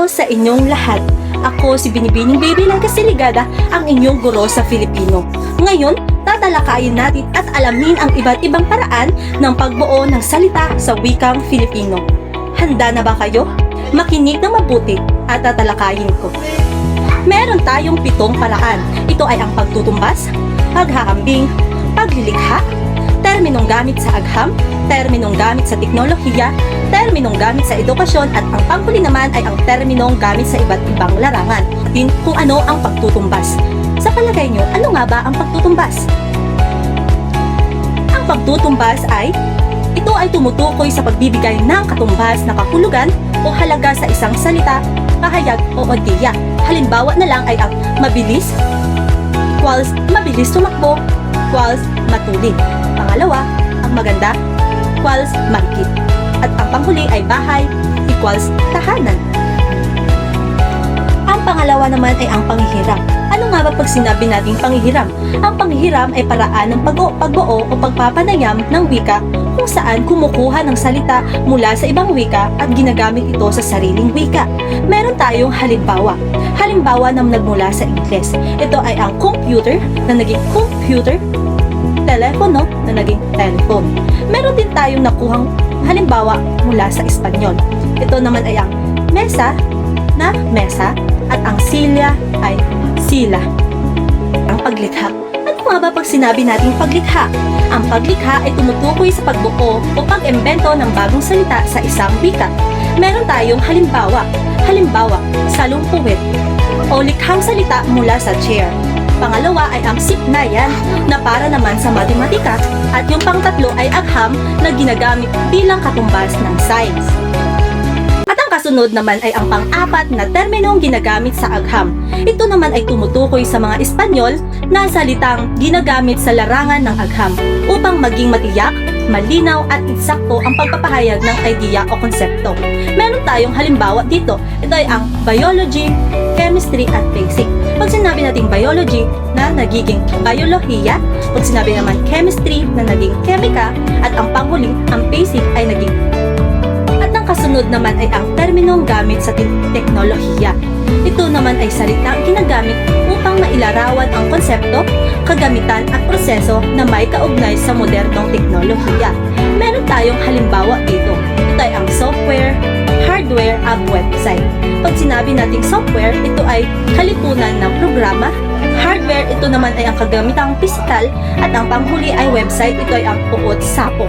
sa inyong lahat. Ako si Binibining Baby Lang Kasiligada, ang inyong guro sa Filipino. Ngayon, tatalakayin natin at alamin ang iba't ibang paraan ng pagbuo ng salita sa wikang Filipino. Handa na ba kayo? Makinig ng mabuti at tatalakayin ko. Meron tayong 7 paraan. Ito ay ang pagtutumbas, paghahambing, paglilikha, terminong gamit sa agham, terminong gamit sa teknolohiya, terminong gamit sa edukasyon, at ang panghuli naman ay ang terminong gamit sa iba't ibang larangan. Din kung ano ang pagtutumbas. Sa palagay nyo, ano nga ba ang pagtutumbas? Ang pagtutumbas ito ay tumutukoy sa pagbibigay ng katumbas na kahulugan o halaga sa isang salita, pahayag o ideya. Halimbawa na lang ay ang mabilis, equals mabilis tumakbo, equals matulin. Pangalawa, ang maganda, equals marikit. At ang panghuli ay bahay, equals tahanan. Ang pangalawa naman ay ang panghihiram. Ano nga ba pag sinabi nating panghihiram? Ang panghihiram ay paraan ng pagbuo o pagpapanayam ng wika kung saan kumukuha ng salita mula sa ibang wika at ginagamit ito sa sariling wika. Meron tayong halimbawa. Halimbawa na nagmula sa Ingles. Ito ay ang computer na naging computer, telepono na naging telephone. Meron din tayong nakuhang halimbawa mula sa Espanyol. Ito naman ay ang mesa na mesa at ang silya ay sila. Ang paglikha. Ano nga ba pag sinabi nating paglikha? Ang paglikha ay tumutukoy sa pagbuo o pag-embento ng bagong salita sa isang wika. Meron tayong halimbawa. Halimbawa, salungpuwit o likhang salita mula sa chair. Pangalawa ay ang siknayan na para naman sa matematika, at yung pangtatlo ay agham na ginagamit bilang katumbas ng science. At ang kasunod naman ay ang pang-apat na terminong ginagamit sa agham. Ito naman ay tumutukoy sa mga Espanyol na salitang ginagamit sa larangan ng agham upang maging matiyak, malinaw at eksakto ang pagpapahayag ng idea o konsepto. Meron tayong halimbawa dito. Ito ay ang biology, chemistry at basic. Pag sinabi nating biology na nagiging biolohiya, pag sinabi naman chemistry na naging chemica, at ang panghuli, ang basic ay naging. At ang kasunod naman ay ang terminong gamit sa teknolohiya. Ito naman ay salitang ginagamit upang mailarawan ang konsepto, kagamitan at proseso na may kaugnay sa modernong teknolohiya. Meron tayong halimbawa dito. Ito ay ang software, hardware at website. Pag sinabi nating software, ito ay kalipunan ng programa. Hardware, ito naman ay ang kagamitang pisikal, at ang panghuli ay website, ito ay ang puot sapo.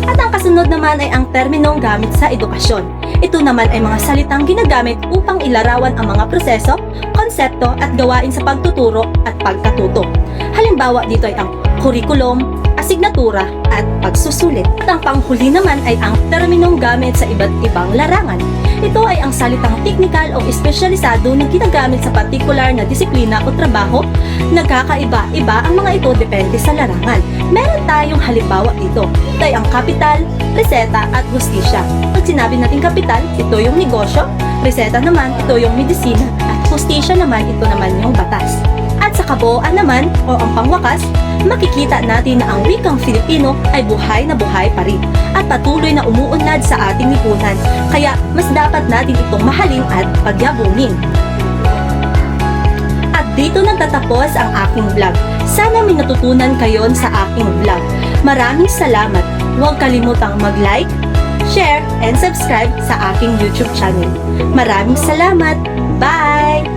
At ang kasunod naman ay ang terminong gamit sa edukasyon. Ito naman ay mga salitang ginagamit upang ilarawan ang mga proseso, konsepto at gawain sa pagtuturo at pagkatuto. Halimbawa dito ay ang curriculum, asignatura at pagsusulit. At ang panghuli naman ay ang terminong gamit sa iba't ibang larangan. Ito ay ang salitang teknikal o espesyalisado na ginagamit sa partikular na disiplina o trabaho. Nagkakaiba-iba ang mga ito depende sa larangan. Meron tayong halimbawa dito. Ito ay ang kapital, reseta at hustisya. Pag sinabi natin kapital, ito yung negosyo. Reseta naman, ito yung medisina. At hustisya naman, ito naman yung batas. At sa kabuuan naman, o ang pangwakas, makikita natin na ang wikang Filipino ay buhay na buhay pa rin at patuloy na umuunlad sa ating lipunan. Kaya mas dapat natin itong mahalin at pagyabungin. At dito nagtatapos ang aking vlog. Sana may natutunan kayo sa aking vlog. Maraming salamat. Huwag kalimutang mag-like, share, and subscribe sa aking YouTube channel. Maraming salamat. Bye!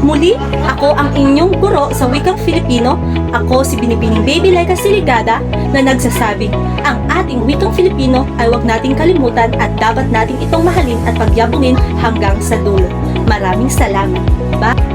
Muli, ako ang inyong guro sa wikang Filipino. Ako si Binibining Baby Lang Kasiligada na nagsasabing ang ating wikang Filipino ay huwag nating kalimutan at dapat nating itong mahalin at pagyabungin hanggang sa dulo. Maraming salamat. Bye!